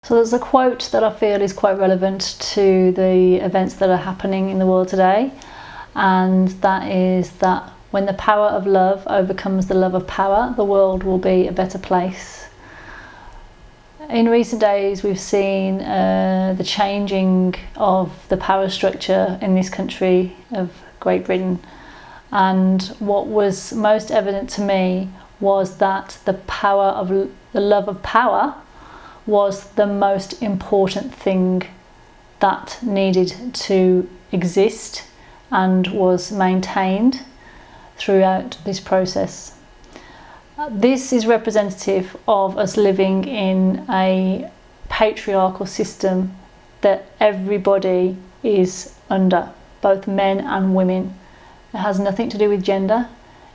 So there's a quote that I feel is quite relevant to the events that are happening in the world today, and that is that when the power of love overcomes the love of power, the world will be a better place. In recent days, we've seen the changing of the power structure in this country of Great Britain, and what was most evident to me was that the love of power was the most important thing that needed to exist and was maintained throughout this process. This is representative of us living in a patriarchal system that everybody is under, both men and women. It has nothing to do with gender.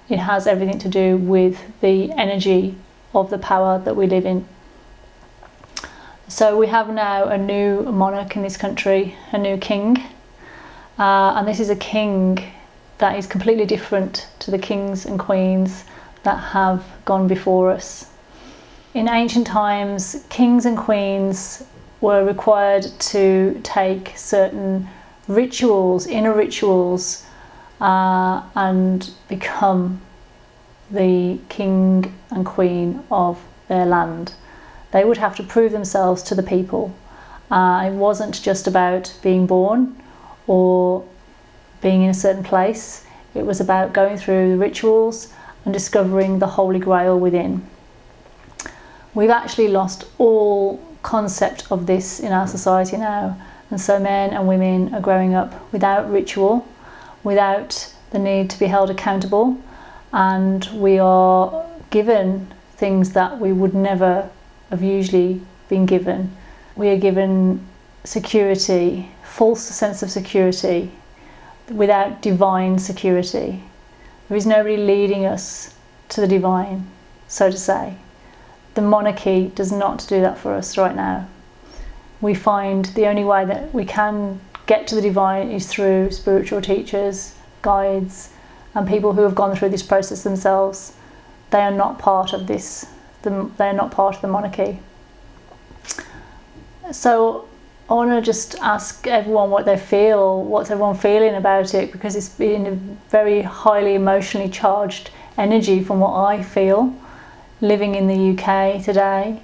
It has everything to do with the energy of the power that we live in. So we have now a new monarch in this country, a new king, and this is a king that is completely different to the kings and queens that have gone before us. In ancient times, kings and queens were required to take certain rituals, inner rituals, and become the king and queen of their land. They would have to prove themselves to the people. It wasn't just about being born or being in a certain place. It was about going through the rituals and discovering the Holy Grail within. We've actually lost all concept of this in our society now, and so men and women are growing up without ritual, without the need to be held accountable, and we are given things that we would never have usually been given. We are given security, false sense of security, without divine security. There is nobody leading us to the divine, so to say. The monarchy does not do that for us right now. We find the only way that we can get to the divine is through spiritual teachers, guides, and people who have gone through this process themselves. They are not part of this. They are not part of the monarchy. So I want to just ask everyone what they feel, what's everyone feeling about it, because it's been a very highly emotionally charged energy from what I feel living in the UK today.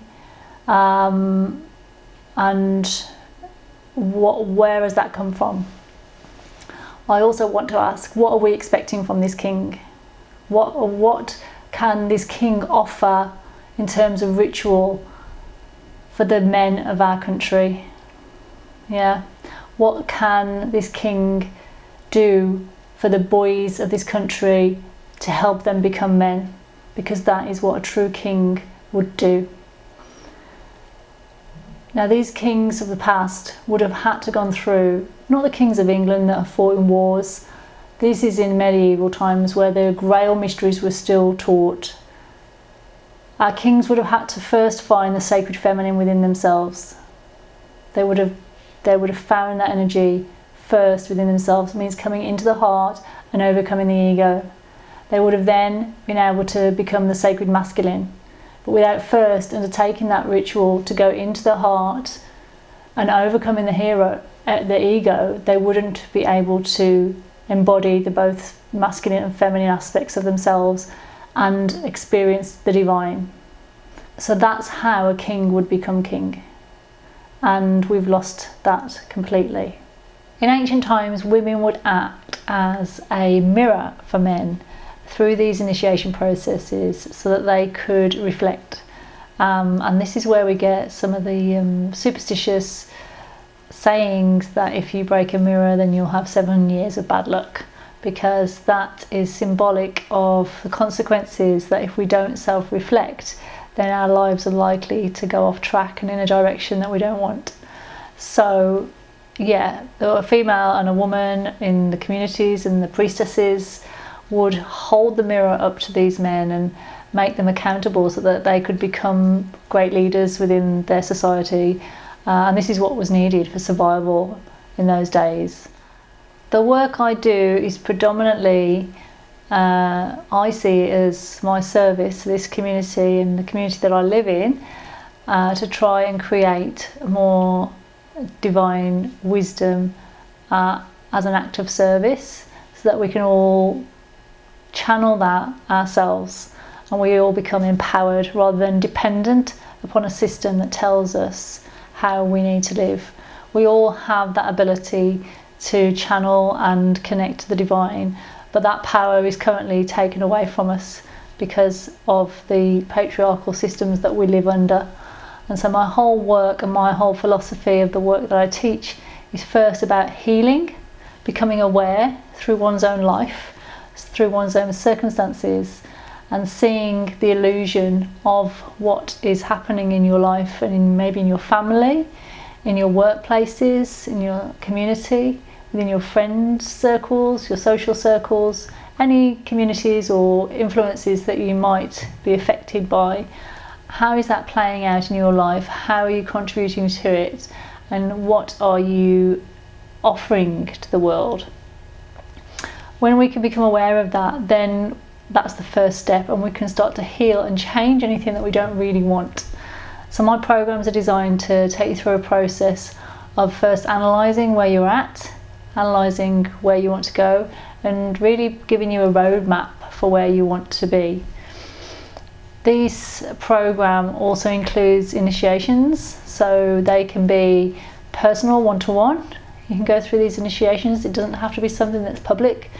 And where has that come from? I also want to ask, what are we expecting from this king? What can this king offer in terms of ritual for the men of our country? Yeah, what can this king do for the boys of this country to help them become men? Because that is what a true king would do. Now, these kings of the past would have had to gone through, not the kings of England that have fought in wars. This is in medieval times where the Grail Mysteries were still taught. Our kings would have had to first find the sacred feminine within themselves. They would have found that energy first within themselves. It means coming into the heart and overcoming the ego. They would have then been able to become the sacred masculine. But without first undertaking that ritual to go into the heart and overcoming the ego, they wouldn't be able to embody the both masculine and feminine aspects of themselves and experience the divine. So that's how a king would become king. And we've lost that completely. In ancient times, women would act as a mirror for men through these initiation processes so that they could reflect. And this is where we get some of the superstitious sayings that if you break a mirror, then you'll have 7 years of bad luck, because that is symbolic of the consequences that if we don't self-reflect, then our lives are likely to go off track and in a direction that we don't want. So yeah, a female and a woman in the communities and the priestesses would hold the mirror up to these men and make them accountable so that they could become great leaders within their society. And this is what was needed for survival in those days. The work I do is predominantly, I see it as my service to this community and the community that I live in, to try and create more divine wisdom as an act of service, so that we can all channel that ourselves and we all become empowered rather than dependent upon a system that tells us how we need to live. We all have that ability to channel and connect to the divine, but that power is currently taken away from us because of the patriarchal systems that we live under. And so my whole work and my whole philosophy of the work that I teach is first about healing, becoming aware through one's own life, through one's own circumstances, and seeing the illusion of what is happening in your life and maybe in your family, in your workplaces, in your community, within your friend circles, your social circles, any communities or influences that you might be affected by. How is that playing out in your life? How are you contributing to it? And what are you offering to the world? When we can become aware of that, then that's the first step, and we can start to heal and change anything that we don't really want. So my programs are designed to take you through a process of first analysing where you're at, analysing where you want to go, and really giving you a roadmap for where you want to be. This program also includes initiations, so they can be personal, one-to-one. You can go through these initiations. It doesn't have to be something that's public.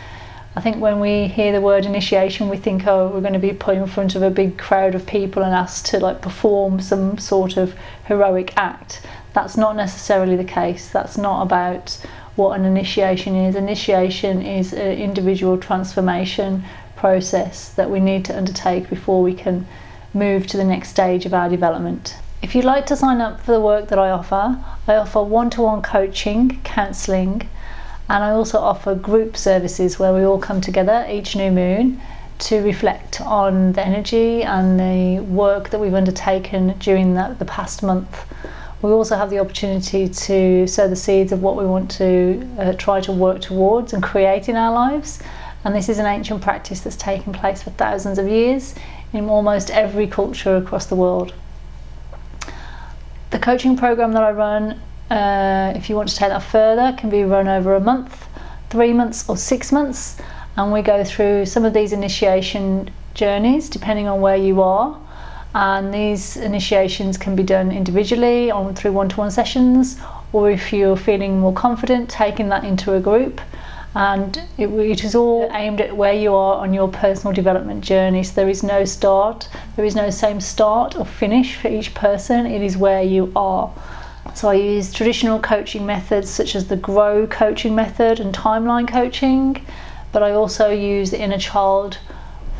I think when we hear the word initiation, we think, oh, we're going to be put in front of a big crowd of people and asked to perform some sort of heroic act. That's not necessarily the case. That's not about what an initiation is. Initiation is an individual transformation process that we need to undertake before we can move to the next stage of our development. If you'd like to sign up for the work that I offer one-to-one coaching, counselling, and I also offer group services where we all come together each new moon to reflect on the energy and the work that we've undertaken during the past month. We also have the opportunity to sow the seeds of what we want to try to work towards and create in our lives. And this is an ancient practice that's taken place for thousands of years in almost every culture across the world. The coaching program that I run, if you want to take that further, can be run over a month, 3 months or 6 months, and we go through some of these initiation journeys depending on where you are. And these initiations can be done individually through one-to-one sessions, or if you're feeling more confident, taking that into a group. And it is all aimed at where you are on your personal development journey. So there is no same start or finish for each person. It is where you are. So I use traditional coaching methods such as the Grow coaching method and timeline coaching, but I also use the inner child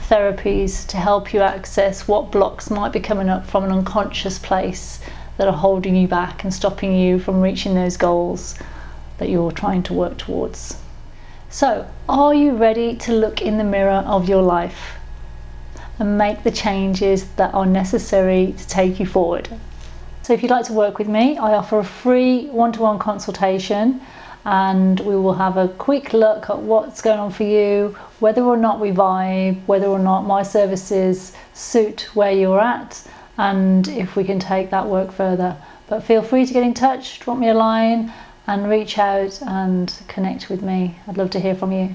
therapies to help you access what blocks might be coming up from an unconscious place that are holding you back and stopping you from reaching those goals that you're trying to work towards. So, are you ready to look in the mirror of your life and make the changes that are necessary to take you forward? So if you'd like to work with me, I offer a free one-to-one consultation, and we will have a quick look at what's going on for you, whether or not we vibe, whether or not my services suit where you're at, and if we can take that work further. But feel free to get in touch, drop me a line and reach out and connect with me. I'd love to hear from you.